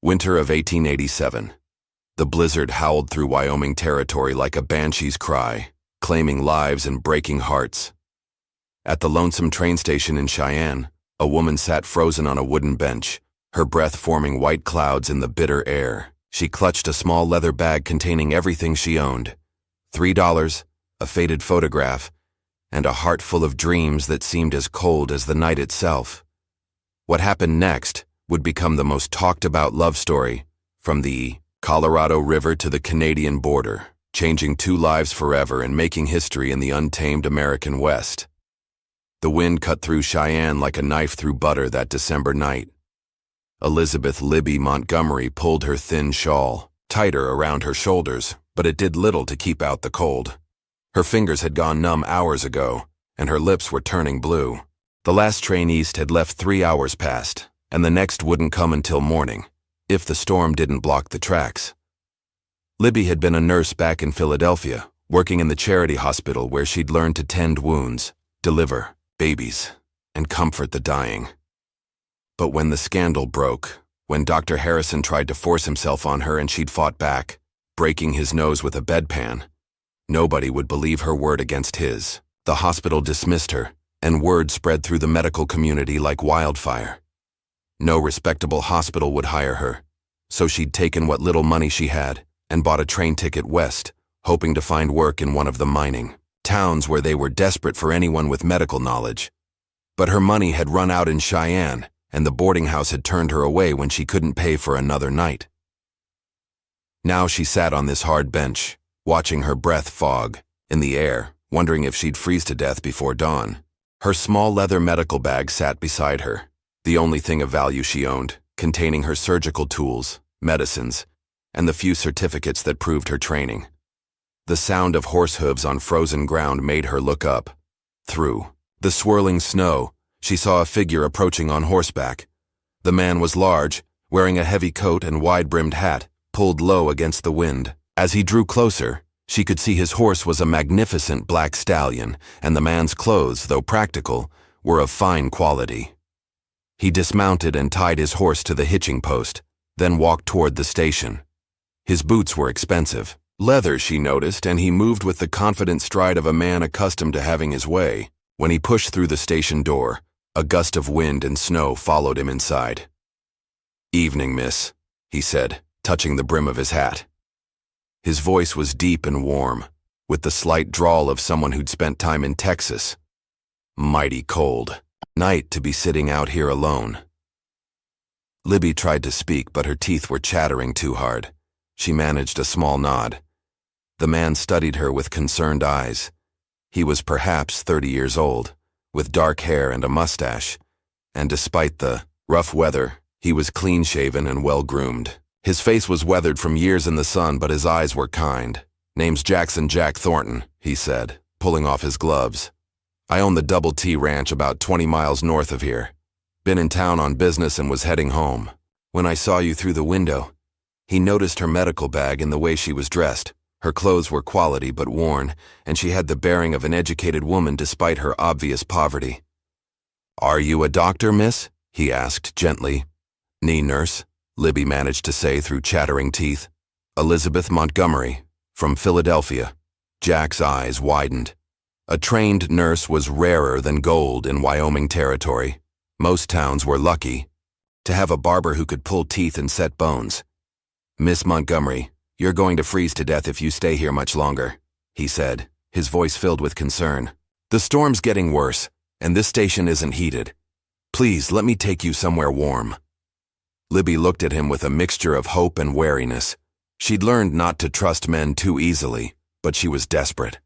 Winter of 1887. The blizzard howled through Wyoming Territory like a banshee's cry, claiming lives and breaking hearts. At the lonesome train station in Cheyenne, a woman sat frozen on a wooden bench, her breath forming white clouds in the bitter air. She clutched a small leather bag containing everything she owned: $3, a faded photograph, and a heart full of dreams that seemed as cold as the night itself. What happened next would become the most talked-about love story, from the Colorado River to the Canadian border, changing two lives forever and making history in the untamed American West. The wind cut through Cheyenne like a knife through butter that December night. Elizabeth "Libby" Montgomery pulled her thin shawl tighter around her shoulders, but it did little to keep out the cold. Her fingers had gone numb hours ago, and her lips were turning blue. The last train east had left 3 hours past, and the next wouldn't come until morning, if the storm didn't block the tracks. Libby had been a nurse back in Philadelphia, working in the charity hospital where she'd learned to tend wounds, deliver babies, and comfort the dying. But when the scandal broke, when Dr. Harrison tried to force himself on her and she'd fought back, breaking his nose with a bedpan, nobody would believe her word against his. The hospital dismissed her, and word spread through the medical community like wildfire. No respectable hospital would hire her, so she'd taken what little money she had and bought a train ticket west, hoping to find work in one of the mining towns where they were desperate for anyone with medical knowledge. But her money had run out in Cheyenne, and the boarding house had turned her away when she couldn't pay for another night. Now she sat on this hard bench, watching her breath fog in the air, wondering if she'd freeze to death before dawn. Her small leather medical bag sat beside her, the only thing of value she owned, containing her surgical tools, medicines, and the few certificates that proved her training. The sound of horse hooves on frozen ground made her look up. Through the swirling snow, she saw a figure approaching on horseback. The man was large, wearing a heavy coat and wide-brimmed hat, pulled low against the wind. As he drew closer, she could see his horse was a magnificent black stallion, and the man's clothes, though practical, were of fine quality. He dismounted and tied his horse to the hitching post, then walked toward the station. His boots were expensive. Leather, she noticed, and he moved with the confident stride of a man accustomed to having his way. When he pushed through the station door, a gust of wind and snow followed him inside. "Evening, miss," he said, touching the brim of his hat. His voice was deep and warm, with the slight drawl of someone who'd spent time in Texas. "Mighty cold night to be sitting out here alone." Libby tried to speak, but her teeth were chattering too hard. She managed a small nod. The man studied her with concerned eyes. He was perhaps 30 years old, with dark hair and a mustache, and despite the rough weather, he was clean-shaven and well-groomed. His face was weathered from years in the sun, but his eyes were kind. "Name's Jack Thornton," he said, pulling off his gloves. "I own the Double T Ranch about 20 miles north of here. Been in town on business and was heading home. When I saw you through the window." He noticed her medical bag and the way she was dressed. Her clothes were quality but worn, and she had the bearing of an educated woman despite her obvious poverty. "Are you a doctor, miss?" he asked gently. "Nee, nurse," Libby managed to say through chattering teeth. "Elizabeth Montgomery, from Philadelphia." Jack's eyes widened. A trained nurse was rarer than gold in Wyoming Territory. Most towns were lucky to have a barber who could pull teeth and set bones. "Miss Montgomery, you're going to freeze to death if you stay here much longer," he said, his voice filled with concern. "The storm's getting worse, and this station isn't heated. Please, let me take you somewhere warm." Libby looked at him with a mixture of hope and wariness. She'd learned not to trust men too easily, but she was desperate.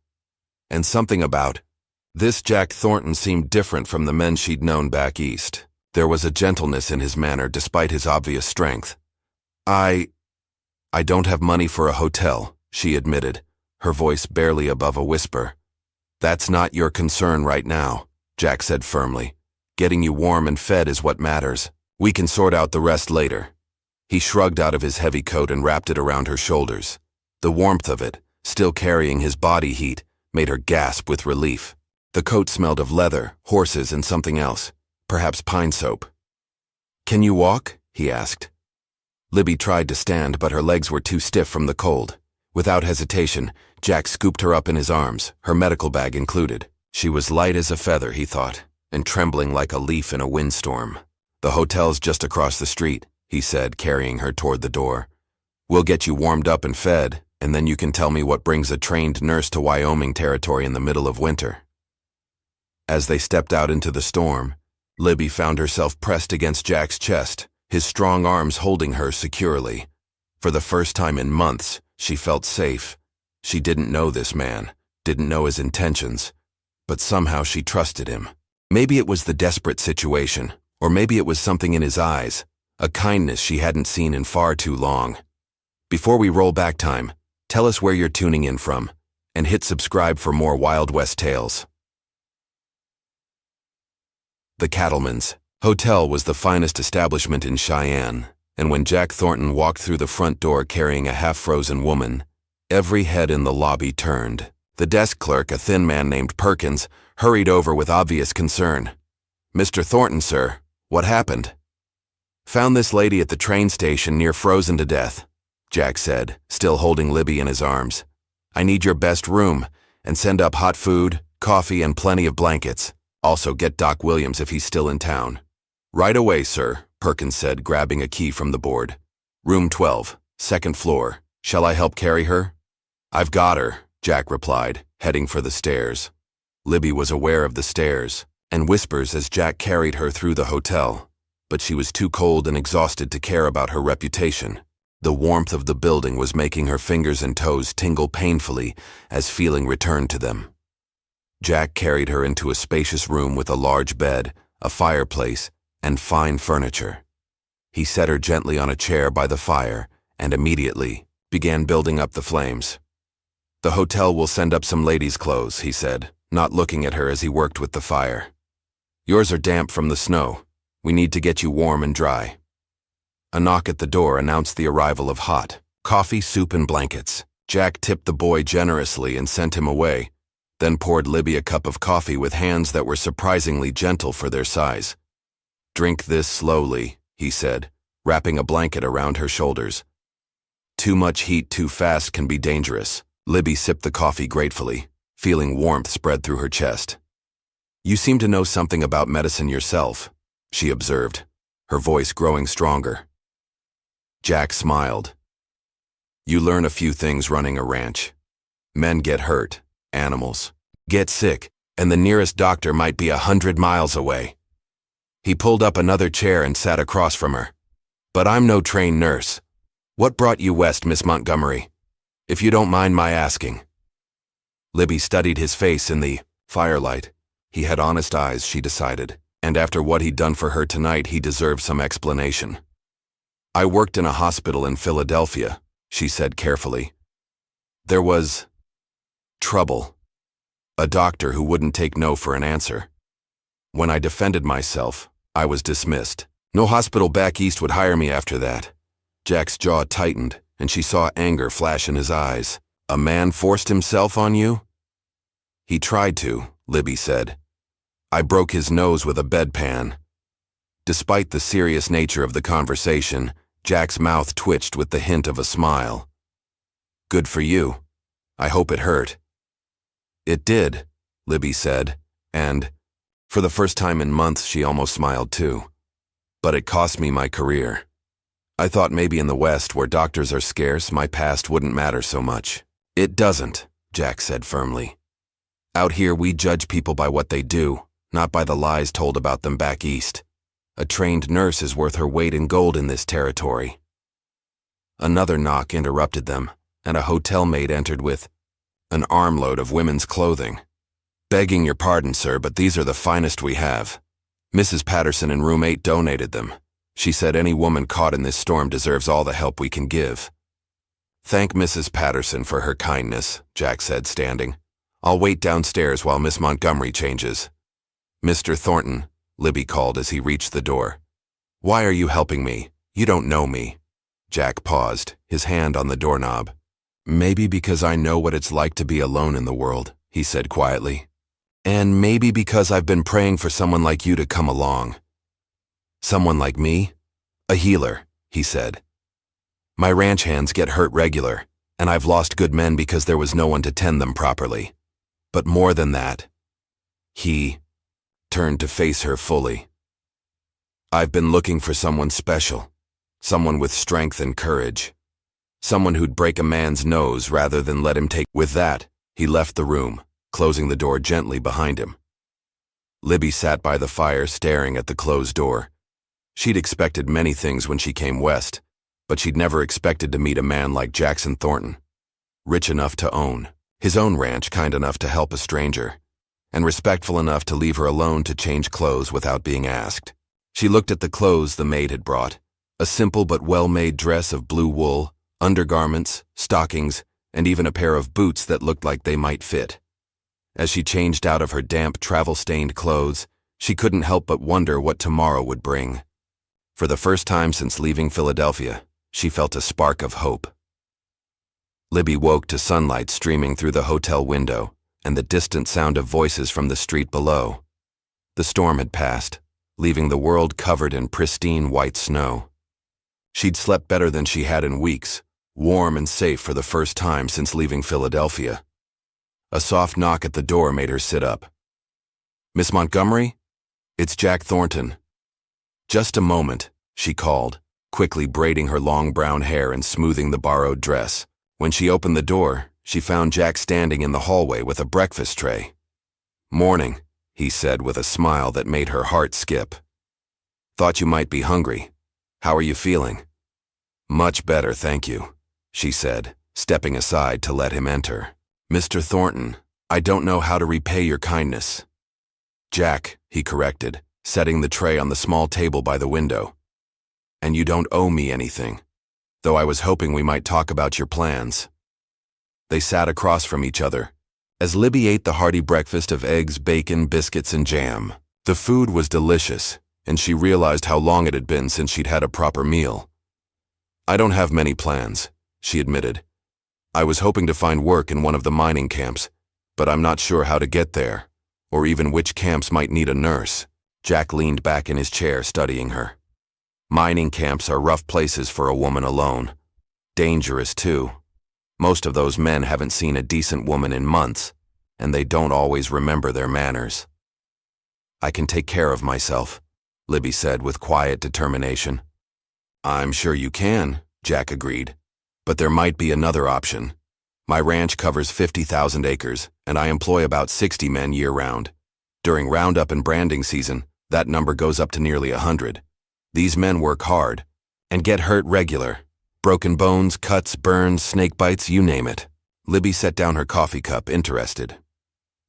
And something about this Jack Thornton seemed different from the men she'd known back east. There was a gentleness in his manner despite his obvious strength. I don't have money for a hotel," she admitted, her voice barely above a whisper. "That's not your concern right now," Jack said firmly. "Getting you warm and fed is what matters. We can sort out the rest later." He shrugged out of his heavy coat and wrapped it around her shoulders. The warmth of it, still carrying his body heat, made her gasp with relief. The coat smelled of leather, horses, and something else, perhaps pine soap. "Can you walk?" he asked. Libby tried to stand, but her legs were too stiff from the cold. Without hesitation, Jack scooped her up in his arms, her medical bag included. She was light as a feather, he thought, and trembling like a leaf in a windstorm. "The hotel's just across the street," he said, carrying her toward the door. "We'll get you warmed up and fed, and then you can tell me what brings a trained nurse to Wyoming Territory in the middle of winter." As they stepped out into the storm, Libby found herself pressed against Jack's chest, his strong arms holding her securely. For the first time in months, she felt safe. She didn't know this man, didn't know his intentions, but somehow she trusted him. Maybe it was the desperate situation, or maybe it was something in his eyes, a kindness she hadn't seen in far too long. Before we roll back time, tell us where you're tuning in from, and hit subscribe for more Wild West tales. The Cattleman's Hotel was the finest establishment in Cheyenne, and when Jack Thornton walked through the front door carrying a half-frozen woman, every head in the lobby turned. The desk clerk, a thin man named Perkins, hurried over with obvious concern. "Mr. Thornton, sir, what happened?" "Found this lady at the train station near frozen to death," Jack said, still holding Libby in his arms. "I need your best room, and send up hot food, coffee, and plenty of blankets. Also get Doc Williams if he's still in town." "Right away, sir," Perkins said, grabbing a key from the board. "Room 12, second floor. Shall I help carry her?" "I've got her," Jack replied, heading for the stairs. Libby was aware of the stairs, and whispers as Jack carried her through the hotel, but she was too cold and exhausted to care about her reputation. The warmth of the building was making her fingers and toes tingle painfully as feeling returned to them. Jack carried her into a spacious room with a large bed, a fireplace, and fine furniture. He set her gently on a chair by the fire and immediately began building up the flames. "The hotel will send up some ladies' clothes," he said, not looking at her as he worked with the fire. "Yours are damp from the snow. We need to get you warm and dry." A knock at the door announced the arrival of hot coffee, soup, and blankets. Jack tipped the boy generously and sent him away, then poured Libby a cup of coffee with hands that were surprisingly gentle for their size. "Drink this slowly," he said, wrapping a blanket around her shoulders. "Too much heat too fast can be dangerous." Libby sipped the coffee gratefully, feeling warmth spread through her chest. "You seem to know something about medicine yourself," she observed, her voice growing stronger. Jack smiled. "You learn a few things running a ranch. Men get hurt, animals get sick, and the nearest doctor might be 100 miles away." He pulled up another chair and sat across from her. "But I'm no trained nurse. What brought you west, Miss Montgomery? If you don't mind my asking." Libby studied his face in the firelight. He had honest eyes, she decided, and after what he'd done for her tonight, he deserved some explanation. "I worked in a hospital in Philadelphia," she said carefully. "There was trouble. A doctor who wouldn't take no for an answer. When I defended myself, I was dismissed. No hospital back east would hire me after that." Jack's jaw tightened, and she saw anger flash in his eyes. "A man forced himself on you?" "He tried to," Libby said. "I broke his nose with a bedpan." Despite the serious nature of the conversation, Jack's mouth twitched with the hint of a smile. "Good for you. I hope it hurt." "It did," Libby said, and, for the first time in months, she almost smiled too. "But it cost me my career. I thought maybe in the West, where doctors are scarce, my past wouldn't matter so much." "It doesn't," Jack said firmly. "Out here, we judge people by what they do, not by the lies told about them back east. A trained nurse is worth her weight in gold in this territory." Another knock interrupted them, and a hotel maid entered with an armload of women's clothing. "Begging your pardon, sir, but these are the finest we have. Mrs. Patterson in room 8 donated them. She said any woman caught in this storm deserves all the help we can give." "Thank Mrs. Patterson for her kindness," Jack said, standing. "I'll wait downstairs while Miss Montgomery changes." "Mr. Thornton," Libby called as he reached the door. "Why are you helping me? You don't know me." Jack paused, his hand on the doorknob. "Maybe because I know what it's like to be alone in the world," he said quietly. "And maybe because I've been praying for someone like you to come along." "Someone like me?" "A healer," he said. My ranch hands get hurt regular, and I've lost good men because there was no one to tend them properly. But more than that, he turned to face her fully. I've been looking for someone special, someone with strength and courage, someone who'd break a man's nose rather than let him take. With that, he left the room, closing the door gently behind him. Libby sat by the fire staring at the closed door. She'd expected many things when she came west, but she'd never expected to meet a man like Jack Thornton. Rich enough to own his own ranch, kind enough to help a stranger, and respectful enough to leave her alone to change clothes without being asked. She looked at the clothes the maid had brought, a simple but well-made dress of blue wool, undergarments, stockings, and even a pair of boots that looked like they might fit. As she changed out of her damp, travel-stained clothes, she couldn't help but wonder what tomorrow would bring. For the first time since leaving Philadelphia, she felt a spark of hope. Libby woke to sunlight streaming through the hotel window and the distant sound of voices from the street below. The storm had passed, leaving the world covered in pristine white snow. She'd slept better than she had in weeks, warm and safe for the first time since leaving Philadelphia. A soft knock at the door made her sit up. "Miss Montgomery? It's Jack Thornton." "Just a moment," she called, quickly braiding her long brown hair and smoothing the borrowed dress. When she opened the door, she found Jack standing in the hallway with a breakfast tray. "Morning," he said with a smile that made her heart skip. "Thought you might be hungry. How are you feeling?" "Much better, thank you," she said, stepping aside to let him enter. "Mr. Thornton, I don't know how to repay your kindness." "Jack," he corrected, setting the tray on the small table by the window. "And you don't owe me anything, though I was hoping we might talk about your plans." They sat across from each other, as Libby ate the hearty breakfast of eggs, bacon, biscuits, and jam. The food was delicious, and she realized how long it had been since she'd had a proper meal. "I don't have many plans," she admitted. "I was hoping to find work in one of the mining camps, but I'm not sure how to get there, or even which camps might need a nurse." Jack leaned back in his chair, studying her. "Mining camps are rough places for a woman alone. Dangerous, too. Most of those men haven't seen a decent woman in months, and they don't always remember their manners." "I can take care of myself," Libby said with quiet determination. "I'm sure you can," Jack agreed. "But there might be another option. My ranch covers 50,000 acres, and I employ about 60 men year-round. During roundup and branding season, that number goes up to nearly 100. These men work hard and get hurt regular. Broken bones, cuts, burns, snake bites, you name it." Libby set down her coffee cup, interested.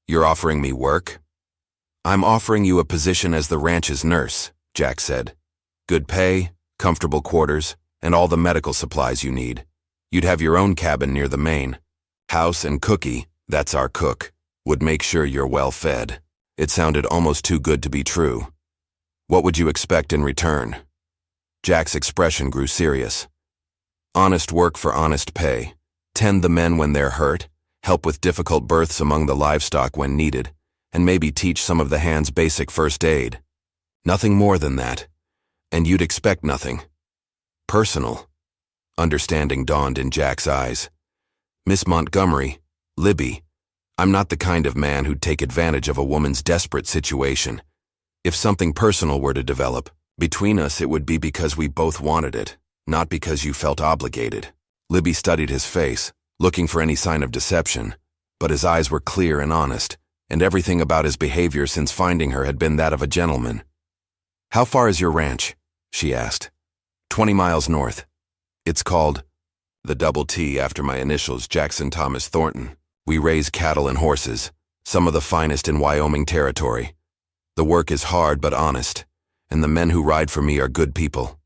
"You're offering me work?" "I'm offering you a position as the ranch's nurse," Jack said. "Good pay, comfortable quarters, and all the medical supplies you need. You'd have your own cabin near the main. House and Cookie, that's our cook, would make sure you're well fed." It sounded almost too good to be true. "What would you expect in return?" Jack's expression grew serious. "Honest work for honest pay. Tend the men when they're hurt, help with difficult births among the livestock when needed, and maybe teach some of the hands basic first aid. Nothing more than that. And you'd expect nothing personal." Understanding dawned in Jack's eyes. "Miss Montgomery, Libby, I'm not the kind of man who'd take advantage of a woman's desperate situation. If something personal were to develop between us, it would be because we both wanted it, not because you felt obligated." Libby studied his face, looking for any sign of deception, but his eyes were clear and honest, and everything about his behavior since finding her had been that of a gentleman. "How far is your ranch?" she asked. 20 miles north. It's called the double T after my initials, Jackson Thomas Thornton. We raise cattle and horses, some of the finest in Wyoming Territory. The work is hard but honest, and the men who ride for me are good people."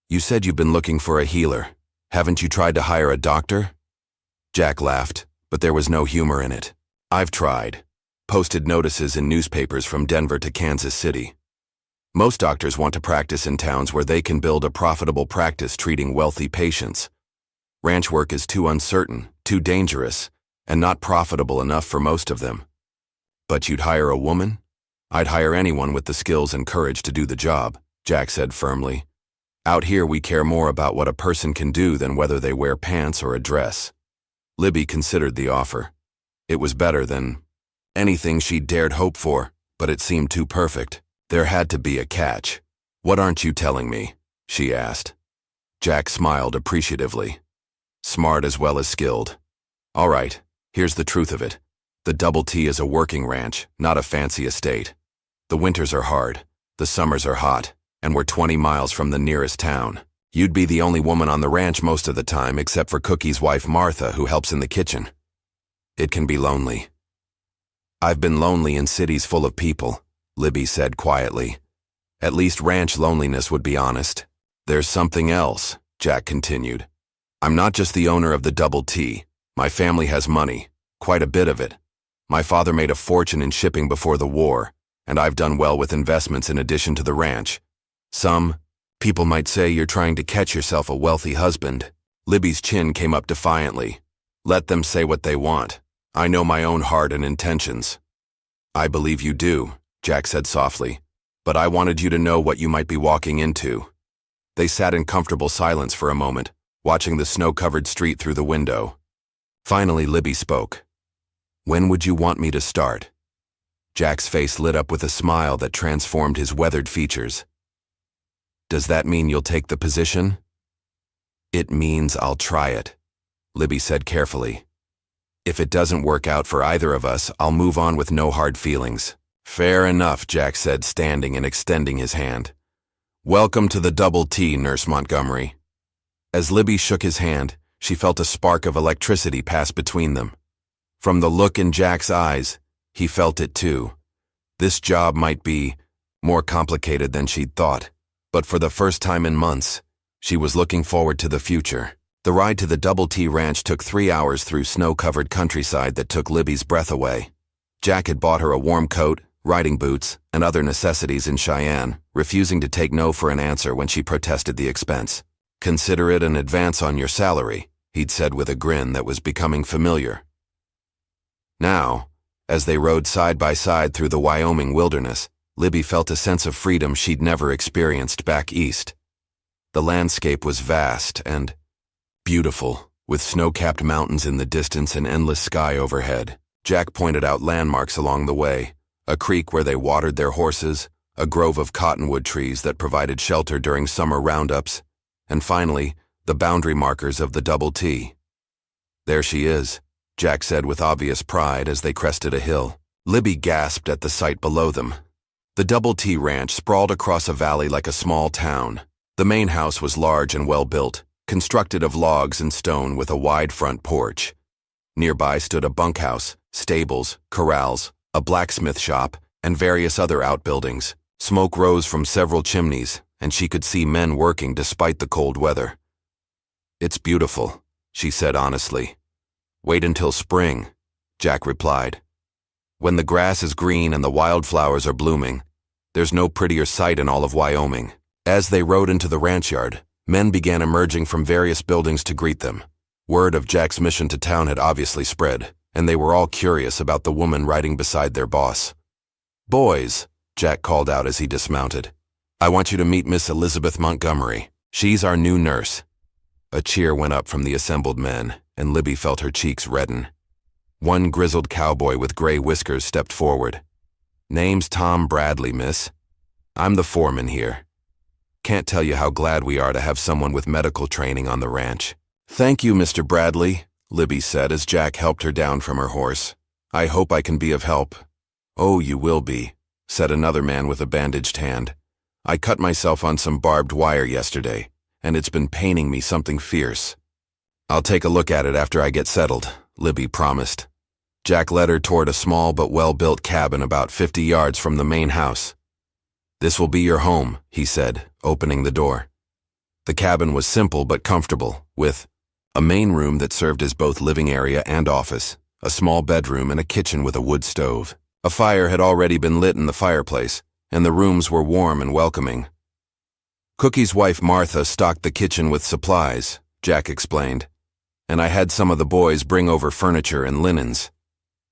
"You said you've been looking for a healer. Haven't you tried to hire a doctor?" Jack laughed, but there was no humor in it. "I've tried. Posted notices in newspapers from Denver to Kansas City. Most doctors want to practice in towns where they can build a profitable practice treating wealthy patients. Ranch work is too uncertain, too dangerous, and not profitable enough for most of them. But you'd hire a woman? I'd hire anyone with the skills and courage to do the job," Jack said firmly. Out here we care more about what a person can do than whether they wear pants or a dress. Libby considered the offer. It was better than anything she'd dared hope for, but it seemed too perfect. There had to be a catch. "What aren't you telling me?" she asked. Jack smiled appreciatively. Smart as well as skilled. "All right, here's the truth of it. The Double T is a working ranch, not a fancy estate. The winters are hard, the summers are hot, and we're 20 miles from the nearest town. You'd be the only woman on the ranch most of the time except for Cookie's wife Martha, who helps in the kitchen. It can be lonely." "I've been lonely in cities full of people," Libby said quietly. "At least ranch loneliness would be honest." "There's something else," Jack continued. "I'm not just the owner of the Double T. My family has money, quite a bit of it. My father made a fortune in shipping before the war, and I've done well with investments in addition to the ranch. Some people might say you're trying to catch yourself a wealthy husband." Libby's chin came up defiantly. "Let them say what they want. I know my own heart and intentions." "I believe you do," Jack said softly, "but I wanted you to know what you might be walking into." They sat in comfortable silence for a moment, watching the snow-covered street through the window. Finally, Libby spoke. "When would you want me to start?" Jack's face lit up with a smile that transformed his weathered features. "Does that mean you'll take the position?" "It means I'll try it," Libby said carefully. "If it doesn't work out for either of us, I'll move on with no hard feelings." "Fair enough," Jack said, standing and extending his hand. "Welcome to the Double T, Nurse Montgomery." As Libby shook his hand, she felt a spark of electricity pass between them. From the look in Jack's eyes, he felt it too. This job might be more complicated than she'd thought, but for the first time in months, she was looking forward to the future. The ride to the Double T Ranch took 3 hours through snow-covered countryside that took Libby's breath away. Jack had bought her a warm coat, riding boots, and other necessities in Cheyenne, refusing to take no for an answer when she protested the expense. "Consider it an advance on your salary," he'd said with a grin that was becoming familiar. Now, as they rode side by side through the Wyoming wilderness, Libby felt a sense of freedom she'd never experienced back east. The landscape was vast and beautiful, with snow-capped mountains in the distance and endless sky overhead. Jack pointed out landmarks along the way, a creek where they watered their horses, a grove of cottonwood trees that provided shelter during summer roundups, and finally, the boundary markers of the Double T. "There she is," Jack said with obvious pride as they crested a hill. Libby gasped at the sight below them. The Double T Ranch sprawled across a valley like a small town. The main house was large and well-built, constructed of logs and stone with a wide front porch. Nearby stood a bunkhouse, stables, corrals, a blacksmith shop, and various other outbuildings. Smoke rose from several chimneys, and she could see men working despite the cold weather. "It's beautiful," she said honestly. "Wait until spring," Jack replied. "When the grass is green and the wildflowers are blooming, there's no prettier sight in all of Wyoming." As they rode into the ranch yard, men began emerging from various buildings to greet them. Word of Jack's mission to town had obviously spread, and they were all curious about the woman riding beside their boss. "Boys," Jack called out as he dismounted, "I want you to meet Miss Elizabeth Montgomery. She's our new nurse." A cheer went up from the assembled men, and Libby felt her cheeks redden. One grizzled cowboy with gray whiskers stepped forward. "Name's Tom Bradley, miss. I'm the foreman here. Can't tell you how glad we are to have someone with medical training on the ranch." "Thank you, Mr. Bradley," Libby said as Jack helped her down from her horse. "I hope I can be of help." "Oh, you will be," said another man with a bandaged hand. "I cut myself on some barbed wire yesterday, and it's been paining me something fierce." "I'll take a look at it after I get settled," Libby promised. Jack led her toward a small but well-built cabin about 50 yards from the main house. "This will be your home," he said, opening the door. The cabin was simple but comfortable, with a main room that served as both living area and office, a small bedroom, and a kitchen with a wood stove. A fire had already been lit in the fireplace, and the rooms were warm and welcoming. "Cookie's wife Martha stocked the kitchen with supplies," Jack explained, "and I had some of the boys bring over furniture and linens.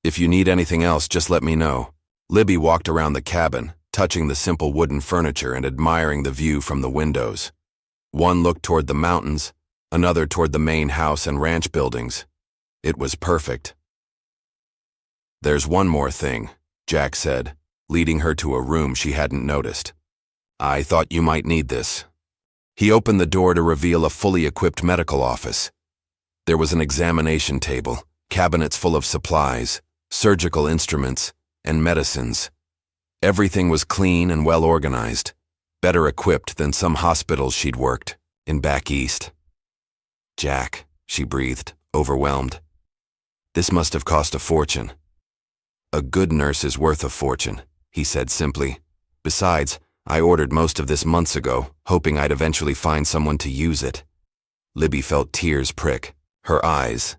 If you need anything else, just let me know." Libby walked around the cabin, touching the simple wooden furniture and admiring the view from the windows. One looked toward the mountains, another toward the main house and ranch buildings. It was perfect. "There's one more thing," Jack said, leading her to a room she hadn't noticed. "I thought you might need this." He opened the door to reveal a fully equipped medical office. There was an examination table, cabinets full of supplies, surgical instruments, and medicines. Everything was clean and well organized, better equipped than some hospitals she'd worked in back east. "Jack," she breathed, overwhelmed. "This must have cost a fortune." "A good nurse is worth a fortune," he said simply. "Besides, I ordered most of this months ago, hoping I'd eventually find someone to use it." Libby felt tears prick her eyes.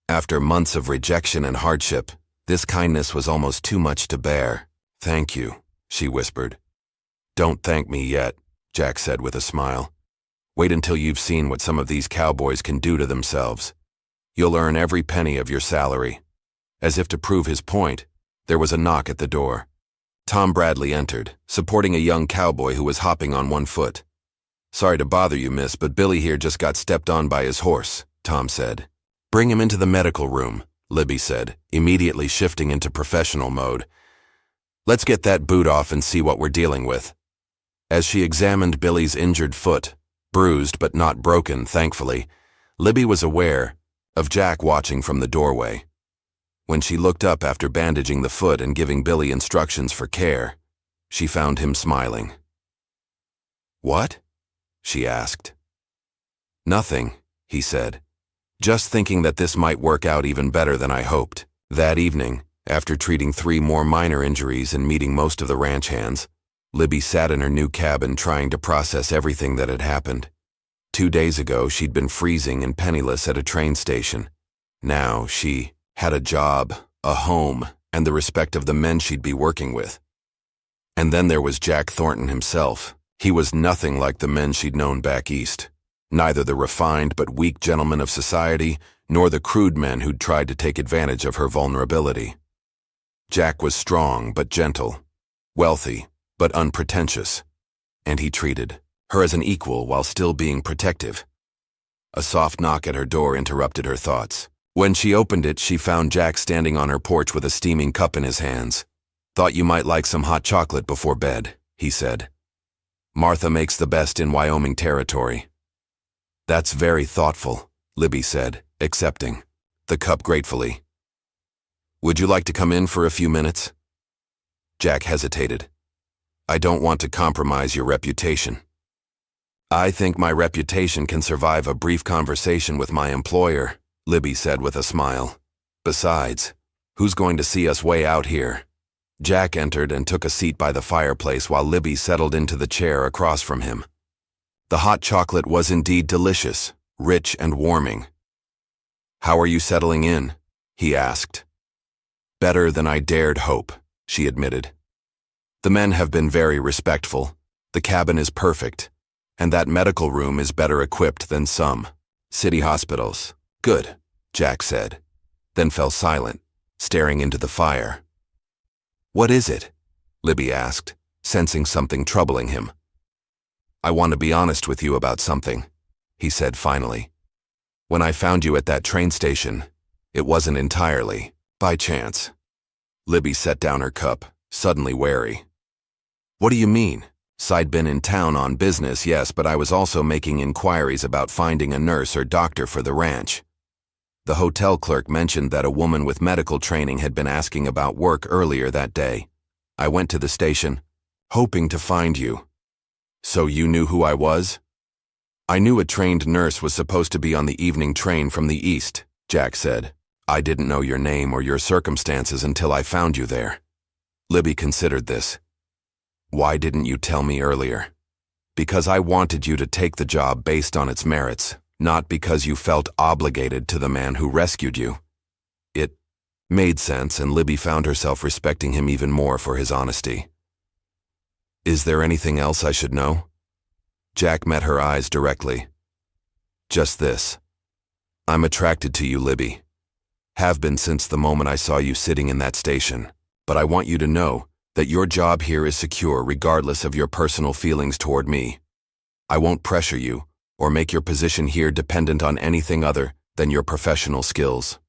After months of rejection and hardship, this kindness was almost too much to bear. "Thank you," she whispered. "Don't thank me yet," Jack said with a smile. "Wait until you've seen what some of these cowboys can do to themselves. You'll earn every penny of your salary." As if to prove his point, there was a knock at the door. Tom Bradley entered, supporting a young cowboy who was hopping on one foot. "Sorry to bother you, miss, but Billy here just got stepped on by his horse," Tom said. "Bring him into the medical room," Libby said, immediately shifting into professional mode. "Let's get that boot off and see what we're dealing with." As she examined Billy's injured foot, bruised but not broken, thankfully, Libby was aware of Jack watching from the doorway. When she looked up after bandaging the foot and giving Billy instructions for care, she found him smiling. "What?" she asked. "Nothing," he said. "Just thinking that this might work out even better than I hoped." That evening, after treating 3 more minor injuries and meeting most of the ranch hands, Libby sat in her new cabin trying to process everything that had happened. 2 days ago, she'd been freezing and penniless at a train station. Now she had a job, a home, and the respect of the men she'd be working with. And then there was Jack Thornton himself. He was nothing like the men she'd known back east. Neither the refined but weak gentlemen of society, nor the crude men who'd tried to take advantage of her vulnerability. Jack was strong but gentle, wealthy but unpretentious, and he treated her as an equal while still being protective. A soft knock at her door interrupted her thoughts. When she opened it, she found Jack standing on her porch with a steaming cup in his hands. "Thought you might like some hot chocolate before bed," he said. "Martha makes the best in Wyoming Territory." "That's very thoughtful," Libby said, accepting the cup gratefully. "Would you like to come in for a few minutes?" Jack hesitated. "I don't want to compromise your reputation." "I think my reputation can survive a brief conversation with my employer," Libby said with a smile. "Besides, who's going to see us way out here?" Jack entered and took a seat by the fireplace while Libby settled into the chair across from him. The hot chocolate was indeed delicious, rich and warming. "How are you settling in?" he asked. "Better than I dared hope," she admitted. "The men have been very respectful, the cabin is perfect, and that medical room is better equipped than some city hospitals." "Good," Jack said, then fell silent, staring into the fire. "What is it?" Libby asked, sensing something troubling him. "I want to be honest with you about something," he said finally. "When I found you at that train station, it wasn't entirely by chance." Libby set down her cup, suddenly wary. "What do you mean?" "I'd been in town on business, yes, but I was also making inquiries about finding a nurse or doctor for the ranch. The hotel clerk mentioned that a woman with medical training had been asking about work earlier that day. I went to the station, hoping to find you." "So you knew who I was?" "I knew a trained nurse was supposed to be on the evening train from the east," Jack said. "I didn't know your name or your circumstances until I found you there." Libby considered this. "Why didn't you tell me earlier?" "Because I wanted you to take the job based on its merits, not because you felt obligated to the man who rescued you." It made sense, and Libby found herself respecting him even more for his honesty. "Is there anything else I should know?" Jack met her eyes directly. "Just this. I'm attracted to you, Libby. Have been since the moment I saw you sitting in that station, but I want you to know that your job here is secure regardless of your personal feelings toward me. I won't pressure you or make your position here dependent on anything other than your professional skills.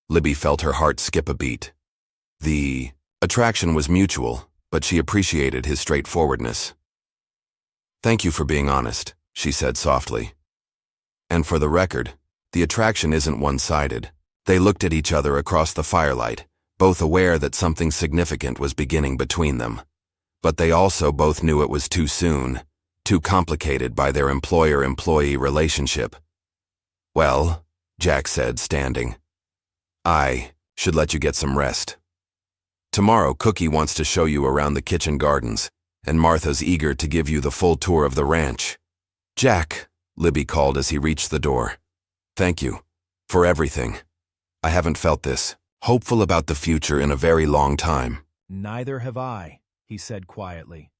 Libby felt her heart skip a beat. The attraction was mutual, but she appreciated his straightforwardness. Thank you for being honest, she said softly. And for the record, the attraction isn't one-sided. They looked at each other across the firelight, both aware that something significant was beginning between them. But they also both knew it was too soon, too complicated by their employer-employee relationship. Well, Jack said, standing, I should let you get some rest. Tomorrow, Cookie wants to show you around the kitchen gardens, and Martha's eager to give you the full tour of the ranch. Jack, Libby called as he reached the door. Thank you for everything. I haven't felt this hopeful about the future in a very long time. Neither have I, he said quietly.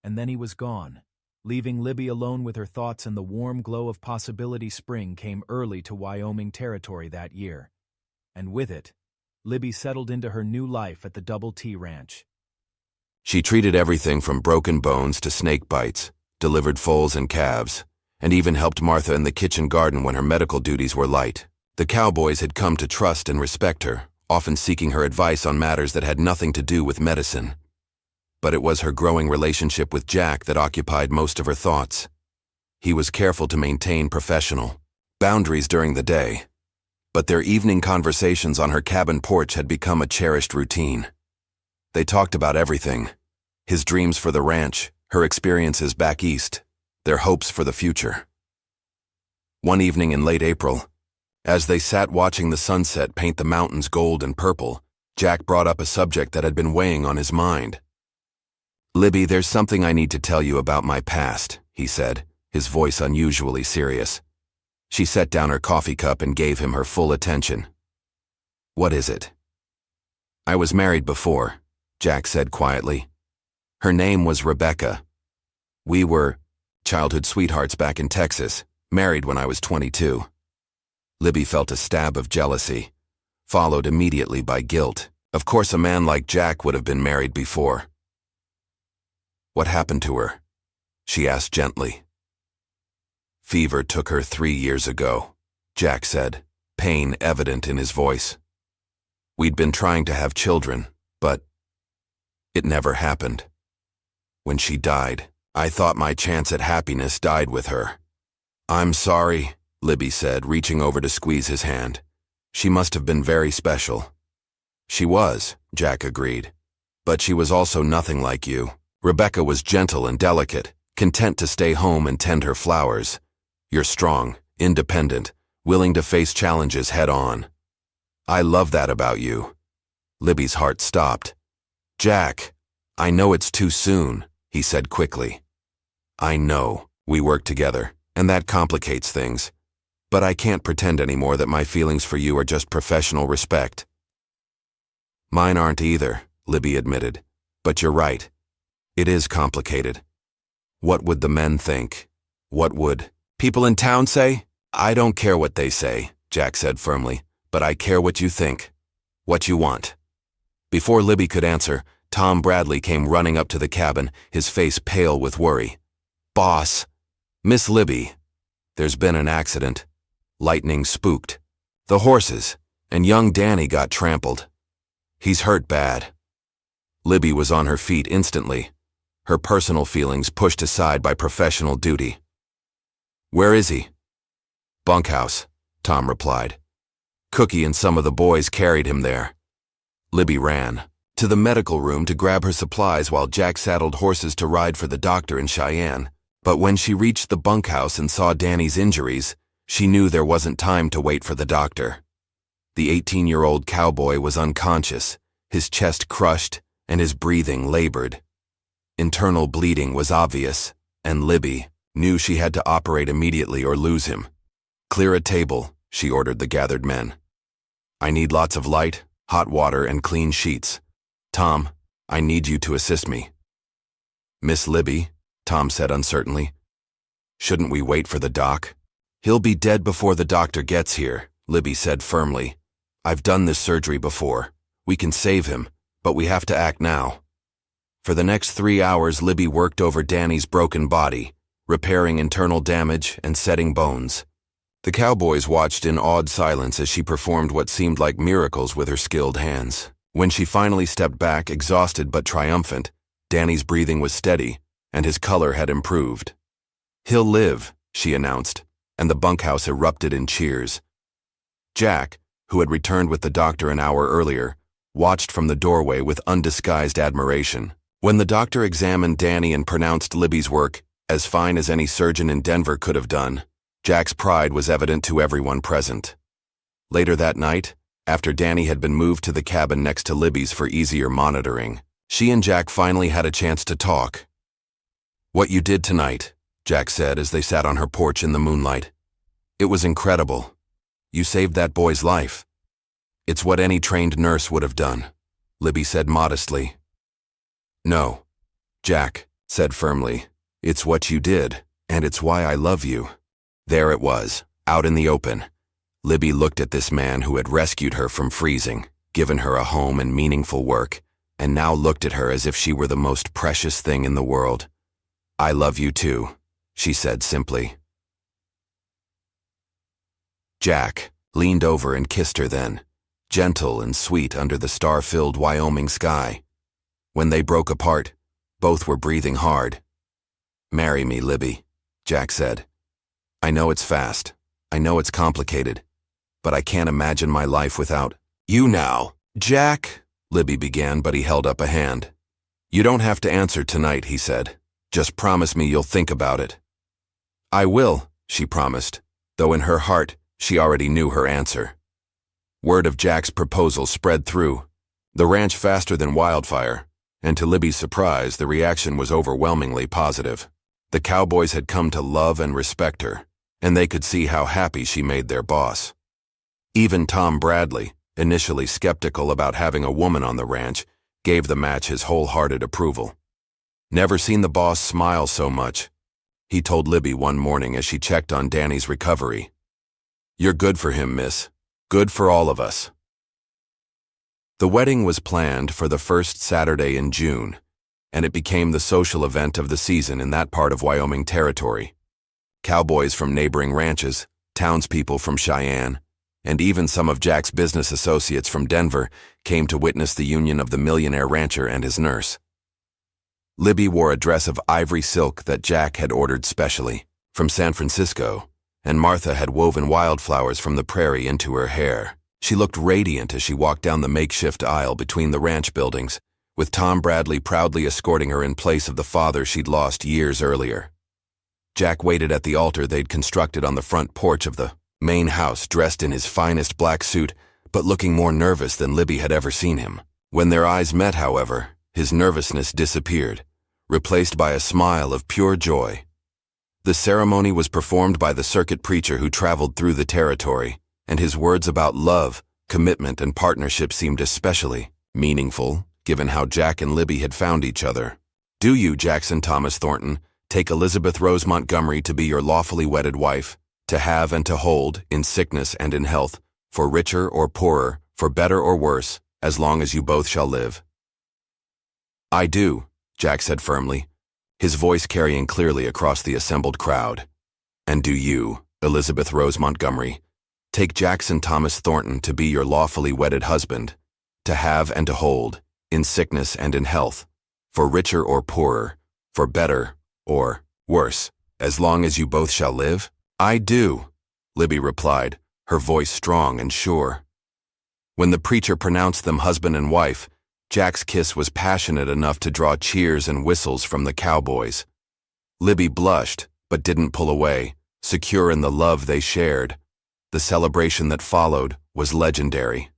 And then he was gone, leaving Libby alone with her thoughts, and the warm glow of possibility. Spring came early to Wyoming Territory that year. And with it, Libby settled into her new life at the Double T Ranch. She treated everything from broken bones to snake bites, delivered foals and calves, and even helped Martha in the kitchen garden when her medical duties were light. The Cowboys had come to trust and respect her, often seeking her advice on matters that had nothing to do with medicine. But it was her growing relationship with Jack that occupied most of her thoughts. He was careful to maintain professional boundaries during the day, but their evening conversations on her cabin porch had become a cherished routine. They talked about everything: his dreams for the ranch, her experiences back east, their hopes for the future. One evening in late April, as they sat watching the sunset paint the mountains gold and purple, Jack brought up a subject that had been weighing on his mind. Libby, there's something I need to tell you about my past, he said, his voice unusually serious. She set down her coffee cup and gave him her full attention. What is it? I was married before, Jack said quietly. Her name was Rebecca. We were childhood sweethearts back in Texas, married when I was 22. Libby felt a stab of jealousy, followed immediately by guilt. Of course, a man like Jack would have been married before. What happened to her? She asked gently. Fever took her 3 years ago, Jack said, pain evident in his voice. We'd been trying to have children, but it never happened. When she died, I thought my chance at happiness died with her. I'm sorry, Libby said, reaching over to squeeze his hand. She must have been very special. She was, Jack agreed. But she was also nothing like you. Rebecca was gentle and delicate, content to stay home and tend her flowers. You're strong, independent, willing to face challenges head on. I love that about you. Libby's heart stopped. Jack, I know it's too soon, he said quickly. I know, we work together, and that complicates things. But I can't pretend anymore that my feelings for you are just professional respect. Mine aren't either, Libby admitted. But you're right. It is complicated. What would the men think? What would people in town say? I don't care what they say, Jack said firmly, but I care what you think, what you want. Before Libby could answer, Tom Bradley came running up to the cabin, his face pale with worry. Boss, Miss Libby, there's been an accident. Lightning spooked. The horses, and young Danny got trampled. He's hurt bad. Libby was on her feet instantly, her personal feelings pushed aside by professional duty. Where is he? Bunkhouse, Tom replied. Cookie and some of the boys carried him there. Libby ran to the medical room to grab her supplies while Jack saddled horses to ride for the doctor in Cheyenne. But when she reached the bunkhouse and saw Danny's injuries, she knew there wasn't time to wait for the doctor. The 18-year-old cowboy was unconscious, his chest crushed and his breathing labored. Internal bleeding was obvious, and Libby knew she had to operate immediately or lose him. Clear a table, she ordered the gathered men. I need lots of light, hot water, and clean sheets. Tom, I need you to assist me. Miss Libby, Tom said uncertainly. Shouldn't we wait for the doc? He'll be dead before the doctor gets here, Libby said firmly. I've done this surgery before. We can save him, but we have to act now. For the next 3 hours, Libby worked over Danny's broken body, repairing internal damage and setting bones. The cowboys watched in awed silence as she performed what seemed like miracles with her skilled hands. When she finally stepped back, exhausted but triumphant, Danny's breathing was steady, and his color had improved. "He'll live," she announced, and the bunkhouse erupted in cheers. Jack, who had returned with the doctor an hour earlier, watched from the doorway with undisguised admiration. When the doctor examined Danny and pronounced Libby's work as fine as any surgeon in Denver could have done, Jack's pride was evident to everyone present. Later that night, after Danny had been moved to the cabin next to Libby's for easier monitoring, she and Jack finally had a chance to talk. "What you did tonight," Jack said as they sat on her porch in the moonlight. "It was incredible. You saved that boy's life." "It's what any trained nurse would have done," Libby said modestly. "No," Jack said firmly. "It's what you did, and it's why I love you." There it was, out in the open. Libby looked at this man who had rescued her from freezing, given her a home and meaningful work, and now looked at her as if she were the most precious thing in the world. "I love you too," she said simply. Jack leaned over and kissed her then, gentle and sweet under the star-filled Wyoming sky. When they broke apart, both were breathing hard. "Marry me, Libby," Jack said. "I know it's fast. I know it's complicated. But I can't imagine my life without you now." "Jack," Libby began, but he held up a hand. "You don't have to answer tonight," he said. "Just promise me you'll think about it." "I will," she promised, though in her heart she already knew her answer. Word of Jack's proposal spread through the ranch faster than wildfire, and to Libby's surprise, the reaction was overwhelmingly positive. The cowboys had come to love and respect her, and they could see how happy she made their boss. Even Tom Bradley, initially skeptical about having a woman on the ranch, gave the match his wholehearted approval. "Never seen the boss smile so much," he told Libby one morning as she checked on Danny's recovery. "You're good for him, miss. Good for all of us." The wedding was planned for the first Saturday in June, and it became the social event of the season in that part of Wyoming Territory. Cowboys from neighboring ranches, townspeople from Cheyenne, and even some of Jack's business associates from Denver came to witness the union of the millionaire rancher and his nurse. Libby wore a dress of ivory silk that Jack had ordered specially from San Francisco, and Martha had woven wildflowers from the prairie into her hair. She looked radiant as she walked down the makeshift aisle between the ranch buildings, with Tom Bradley proudly escorting her in place of the father she'd lost years earlier. Jack waited at the altar they'd constructed on the front porch of the main house, dressed in his finest black suit, but looking more nervous than Libby had ever seen him. When their eyes met, however, his nervousness disappeared, replaced by a smile of pure joy. The ceremony was performed by the circuit preacher who traveled through the territory, and his words about love, commitment, and partnership seemed especially meaningful, given how Jack and Libby had found each other. "Do you, Jackson Thomas Thornton, take Elizabeth Rose Montgomery to be your lawfully wedded wife, to have and to hold, in sickness and in health, for richer or poorer, for better or worse, as long as you both shall live?" "I do," Jack said firmly, his voice carrying clearly across the assembled crowd. "And do you, Elizabeth Rose Montgomery, take Jackson Thomas Thornton to be your lawfully wedded husband, to have and to hold, in sickness and in health, for richer or poorer, for better or worse, as long as you both shall live?" "I do," Libby replied, her voice strong and sure. When the preacher pronounced them husband and wife, Jack's kiss was passionate enough to draw cheers and whistles from the cowboys. Libby blushed, but didn't pull away, secure in the love they shared. The celebration that followed was legendary.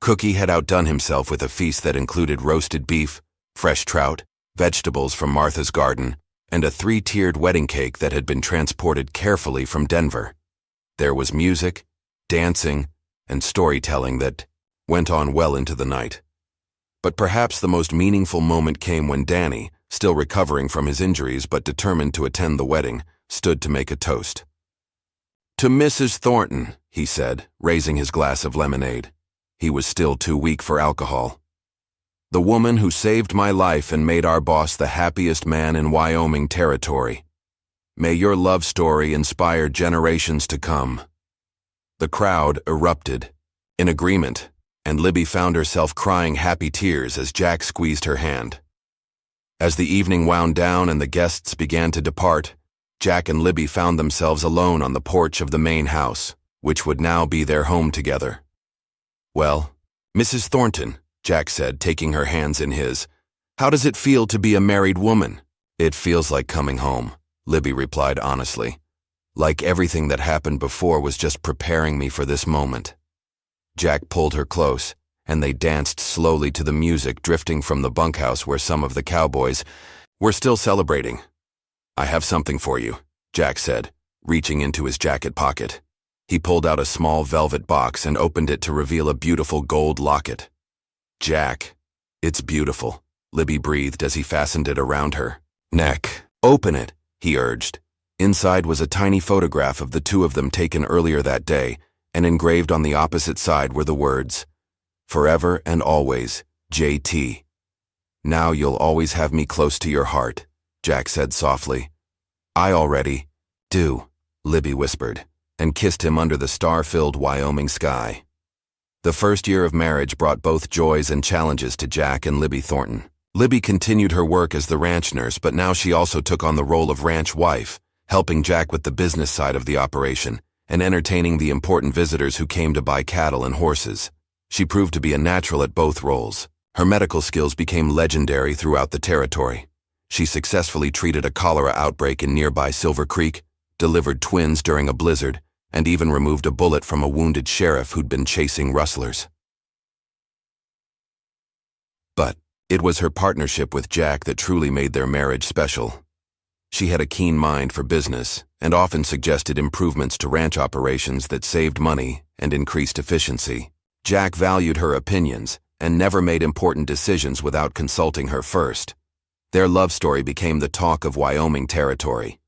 Cookie had outdone himself with a feast that included roasted beef, fresh trout, vegetables from Martha's garden, and a 3-tiered wedding cake that had been transported carefully from Denver. There was music, dancing, and storytelling that went on well into the night. But perhaps the most meaningful moment came when Danny, still recovering from his injuries but determined to attend the wedding, stood to make a toast. "To Mrs. Thornton," he said, raising his glass of lemonade. He was still too weak for alcohol. "The woman who saved my life and made our boss the happiest man in Wyoming Territory. May your love story inspire generations to come." The crowd erupted, in agreement, and Libby found herself crying happy tears as Jack squeezed her hand. As the evening wound down and the guests began to depart, Jack and Libby found themselves alone on the porch of the main house, which would now be their home together. "Well, Mrs. Thornton," Jack said, taking her hands in his, "how does it feel to be a married woman?" "It feels like coming home," Libby replied honestly. "Like everything that happened before was just preparing me for this moment." Jack pulled her close, and they danced slowly to the music drifting from the bunkhouse where some of the cowboys were still celebrating. "I have something for you," Jack said, reaching into his jacket pocket. He pulled out a small velvet box and opened it to reveal a beautiful gold locket. "Jack, it's beautiful," Libby breathed as he fastened it around her neck. "Open it," he urged. Inside was a tiny photograph of the two of them taken earlier that day, and engraved on the opposite side were the words, "Forever and always, J.T." "Now you'll always have me close to your heart," Jack said softly. "I already do," Libby whispered, and kissed him under the star-filled Wyoming sky. The first year of marriage brought both joys and challenges to Jack and Libby Thornton. Libby continued her work as the ranch nurse, but now she also took on the role of ranch wife, helping Jack with the business side of the operation and entertaining the important visitors who came to buy cattle and horses. She proved to be a natural at both roles. Her medical skills became legendary throughout the territory. She successfully treated a cholera outbreak in nearby Silver Creek, delivered twins during a blizzard, and even removed a bullet from a wounded sheriff who'd been chasing rustlers. But it was her partnership with Jack that truly made their marriage special. She had a keen mind for business and often suggested improvements to ranch operations that saved money and increased efficiency. Jack valued her opinions and never made important decisions without consulting her first. Their love story became the talk of Wyoming Territory.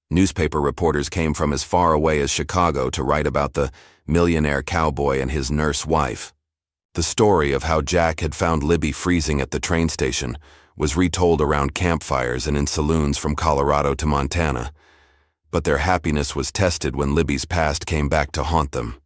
Newspaper reporters came from as far away as Chicago to write about the millionaire cowboy and his nurse wife. The story of how Jack had found Libby freezing at the train station was retold around campfires and in saloons from Colorado to Montana, but their happiness was tested when Libby's past came back to haunt them.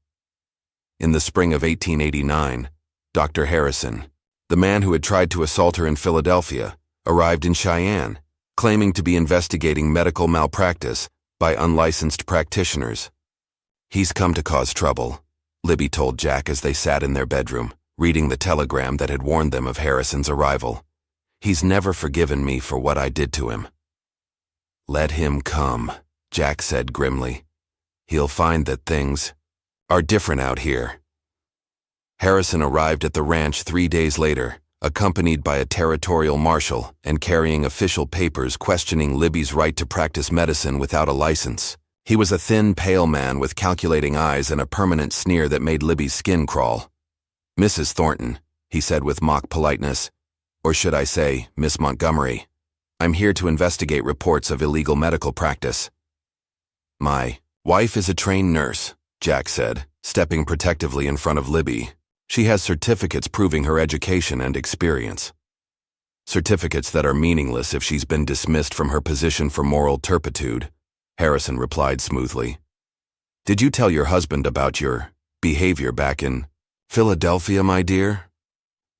In the spring of 1889, Dr. Harrison, the man who had tried to assault her in Philadelphia, arrived in Cheyenne, claiming to be investigating medical malpractice by unlicensed practitioners. "He's come to cause trouble," Libby told Jack as they sat in their bedroom, reading the telegram that had warned them of Harrison's arrival. "He's never forgiven me for what I did to him." "Let him come," Jack said grimly. "He'll find that things are different out here." Harrison arrived at the ranch 3 days later, accompanied by a territorial marshal and carrying official papers questioning Libby's right to practice medicine without a license. He was a thin, pale man with calculating eyes and a permanent sneer that made Libby's skin crawl. "Mrs. Thornton," he said with mock politeness, "or should I say, Miss Montgomery, I'm here to investigate reports of illegal medical practice." "My wife is a trained nurse," Jack said, stepping protectively in front of Libby. "She has certificates proving her education and experience." "Certificates that are meaningless if she's been dismissed from her position for moral turpitude," Harrison replied smoothly. "Did you tell your husband about your behavior back in Philadelphia, my dear?"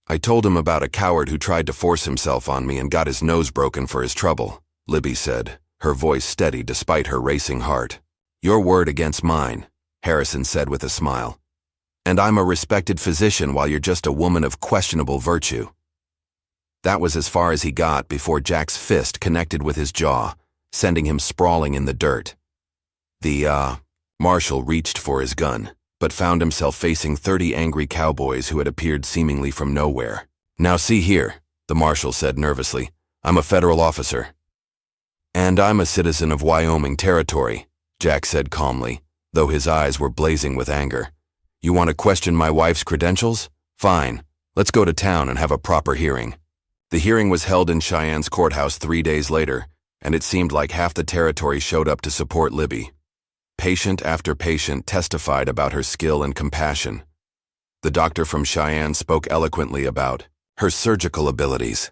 "I told him about a coward who tried to force himself on me and got his nose broken for his trouble," Libby said, her voice steady despite her racing heart. "Your word against mine," Harrison said with a smile. "And I'm a respected physician while you're just a woman of questionable virtue." That was as far as he got before Jack's fist connected with his jaw, sending him sprawling in the dirt. The marshal reached for his gun, but found himself facing 30 angry cowboys who had appeared seemingly from nowhere. "Now see here," the marshal said nervously, "I'm a federal officer." "And I'm a citizen of Wyoming Territory," Jack said calmly, though his eyes were blazing with anger. "You want to question my wife's credentials? Fine. Let's go to town and have a proper hearing." The hearing was held in Cheyenne's courthouse 3 days later, and it seemed like half the territory showed up to support Libby. Patient after patient testified about her skill and compassion. The doctor from Cheyenne spoke eloquently about her surgical abilities.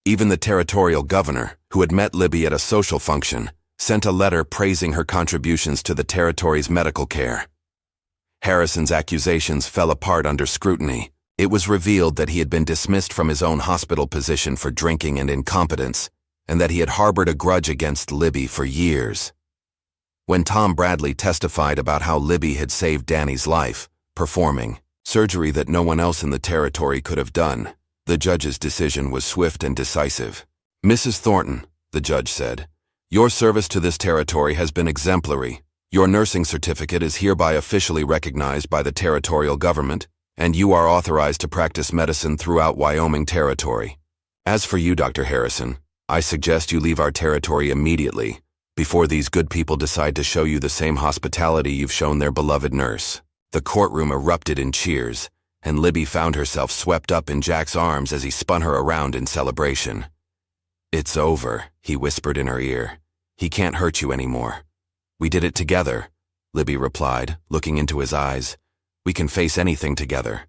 Even the territorial governor, who had met Libby at a social function, sent a letter praising her contributions to the territory's medical care. Harrison's accusations fell apart under scrutiny. It was revealed that he had been dismissed from his own hospital position for drinking and incompetence, and that he had harbored a grudge against Libby for years. When Tom Bradley testified about how Libby had saved Danny's life, performing surgery that no one else in the territory could have done, the judge's decision was swift and decisive. "Mrs. Thornton," the judge said, "your service to this territory has been exemplary. Your nursing certificate is hereby officially recognized by the territorial government, and you are authorized to practice medicine throughout Wyoming Territory. As for you, Dr. Harrison, I suggest you leave our territory immediately, before these good people decide to show you the same hospitality you've shown their beloved nurse." The courtroom erupted in cheers, and Libby found herself swept up in Jack's arms as he spun her around in celebration. "It's over," he whispered in her ear. "He can't hurt you anymore." "We did it together," Libby replied, looking into his eyes. "We can face anything together."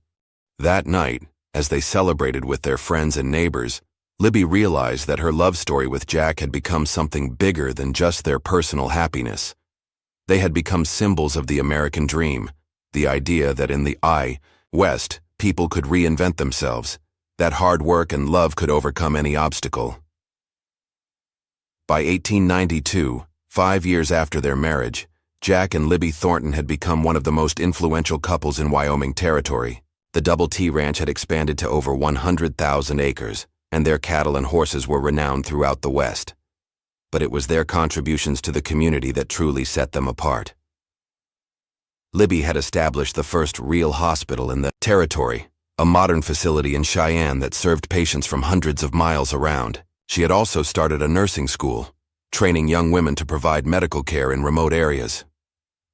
That night, as they celebrated with their friends and neighbors, Libby realized that her love story with Jack had become something bigger than just their personal happiness. They had become symbols of the American dream, the idea that in the West, people could reinvent themselves, that hard work and love could overcome any obstacle. By 1892, 5 years after their marriage, Jack and Libby Thornton had become one of the most influential couples in Wyoming Territory. The Double T Ranch had expanded to over 100,000 acres, and their cattle and horses were renowned throughout the West. But it was their contributions to the community that truly set them apart. Libby had established the first real hospital in the territory, a modern facility in Cheyenne that served patients from hundreds of miles around. She had also started a nursing school, training young women to provide medical care in remote areas.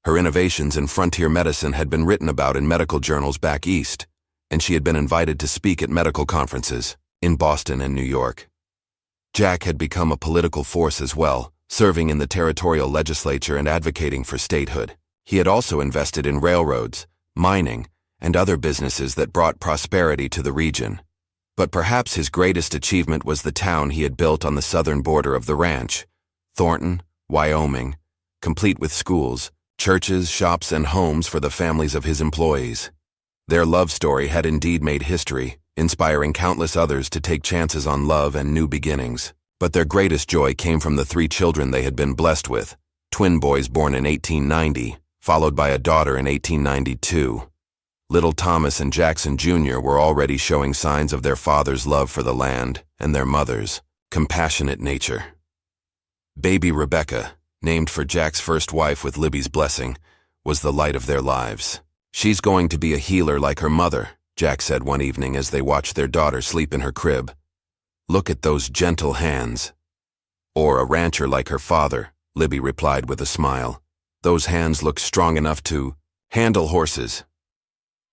Her innovations in frontier medicine had been written about in medical journals back east, and she had been invited to speak at medical conferences in Boston and New York. Jack had become a political force as well, serving in the territorial legislature and advocating for statehood. He had also invested in railroads, mining, and other businesses that brought prosperity to the region. But perhaps his greatest achievement was the town he had built on the southern border of the ranch, Thornton, Wyoming, complete with schools, churches, shops, and homes for the families of his employees. Their love story had indeed made history, inspiring countless others to take chances on love and new beginnings. But their greatest joy came from the 3 children they had been blessed with, twin boys born in 1890, followed by a daughter in 1892. Little Thomas and Jackson Jr. were already showing signs of their father's love for the land and their mother's compassionate nature. Baby Rebecca, named for Jack's first wife with Libby's blessing, was the light of their lives. "She's going to be a healer like her mother," Jack said one evening as they watched their daughter sleep in her crib. "Look at those gentle hands." "Or a rancher like her father," Libby replied with a smile. "Those hands look strong enough to handle horses."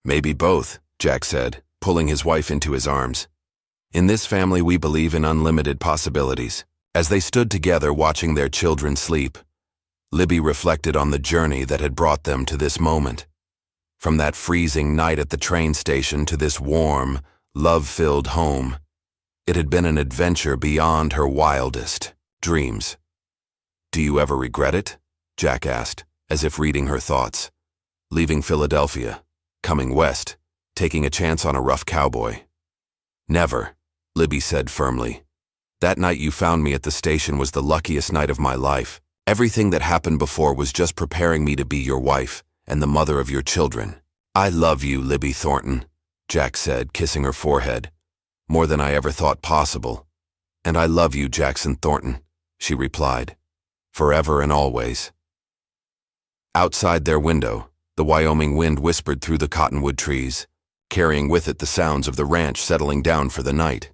"Maybe both," Jack said, pulling his wife into his arms. "In this family we believe in unlimited possibilities." As they stood together watching their children sleep, Libby reflected on the journey that had brought them to this moment. From that freezing night at the train station to this warm, love-filled home, it had been an adventure beyond her wildest dreams. "Do you ever regret it?" Jack asked, as if reading her thoughts. "Leaving Philadelphia, coming west, taking a chance on a rough cowboy." "Never," Libby said firmly. "That night you found me at the station was the luckiest night of my life. Everything that happened before was just preparing me to be your wife and the mother of your children." "I love you, Libby Thornton," Jack said, kissing her forehead. "More than I ever thought possible." "And I love you, Jackson Thornton," she replied. "Forever and always." Outside their window, the Wyoming wind whispered through the cottonwood trees, carrying with it the sounds of the ranch settling down for the night.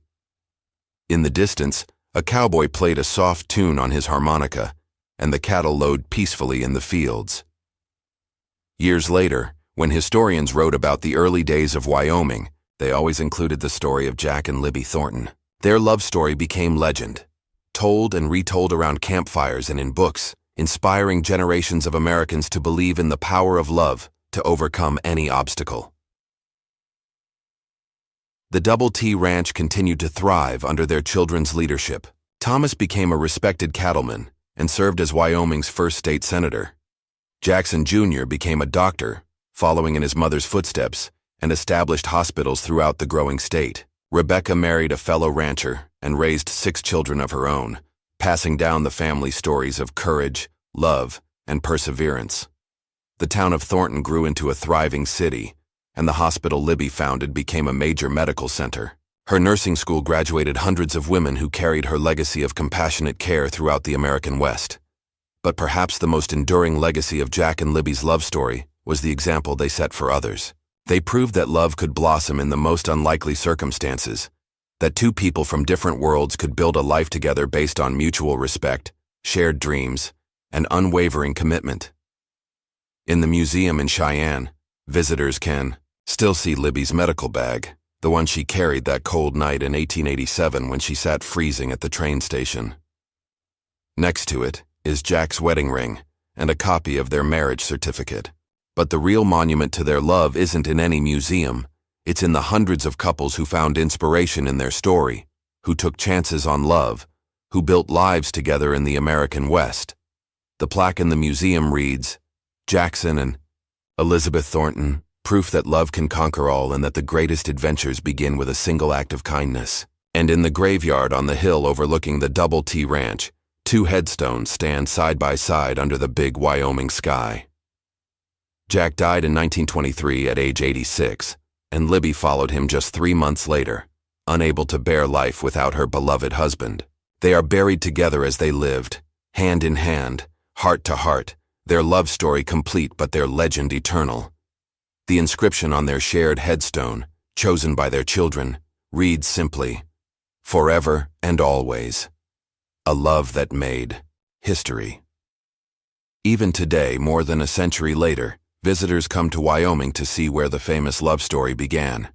In the distance, a cowboy played a soft tune on his harmonica, and the cattle lowed peacefully in the fields. Years later, when historians wrote about the early days of Wyoming, they always included the story of Jack and Libby Thornton. Their love story became legend, told and retold around campfires and in books, inspiring generations of Americans to believe in the power of love to overcome any obstacle. The Double T Ranch continued to thrive under their children's leadership. Thomas became a respected cattleman, and served as Wyoming's first state senator. Jackson Jr. became a doctor, following in his mother's footsteps, and established hospitals throughout the growing state. Rebecca married a fellow rancher and raised 6 children of her own, passing down the family stories of courage, love, and perseverance. The town of Thornton grew into a thriving city, and the hospital Libby founded became a major medical center. Her nursing school graduated hundreds of women who carried her legacy of compassionate care throughout the American West. But perhaps the most enduring legacy of Jack and Libby's love story was the example they set for others. They proved that love could blossom in the most unlikely circumstances, that 2 people from different worlds could build a life together based on mutual respect, shared dreams, and unwavering commitment. In the museum in Cheyenne, visitors can still see Libby's medical bag, the one she carried that cold night in 1887 when she sat freezing at the train station. Next to it is Jack's wedding ring and a copy of their marriage certificate. But the real monument to their love isn't in any museum. It's in the hundreds of couples who found inspiration in their story, who took chances on love, who built lives together in the American West. The plaque in the museum reads, Jackson and Elizabeth Thornton, proof that love can conquer all and that the greatest adventures begin with a single act of kindness. And in the graveyard on the hill overlooking the Double T Ranch, 2 headstones stand side by side under the big Wyoming sky. Jack died in 1923 at age 86, and Libby followed him just 3 months later, unable to bear life without her beloved husband. They are buried together as they lived, hand in hand, heart to heart, their love story complete but their legend eternal. The inscription on their shared headstone, chosen by their children, reads simply, Forever and always. A love that made history. Even today, more than a century later, visitors come to Wyoming to see where the famous love story began.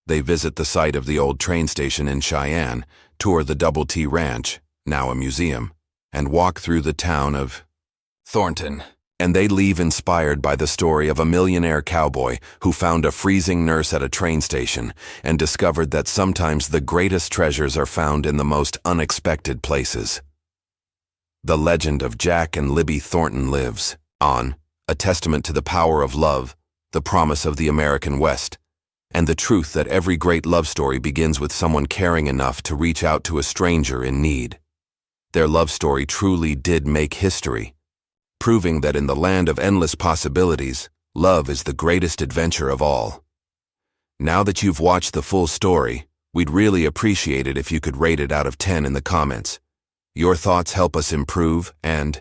They visit the site of the old train station in Cheyenne, tour the Double T Ranch, now a museum, and walk through the town of Thornton. And they leave inspired by the story of a millionaire cowboy who found a freezing nurse at a train station and discovered that sometimes the greatest treasures are found in the most unexpected places. The legend of Jack and Libby Thornton lives on, a testament to the power of love, the promise of the American West, and the truth that every great love story begins with someone caring enough to reach out to a stranger in need. Their love story truly did make history, proving that in the land of endless possibilities, love is the greatest adventure of all. Now that you've watched the full story, we'd really appreciate it if you could rate it out of 10 in the comments. Your thoughts help us improve and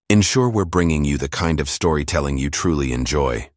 ensure we're bringing you the kind of storytelling you truly enjoy.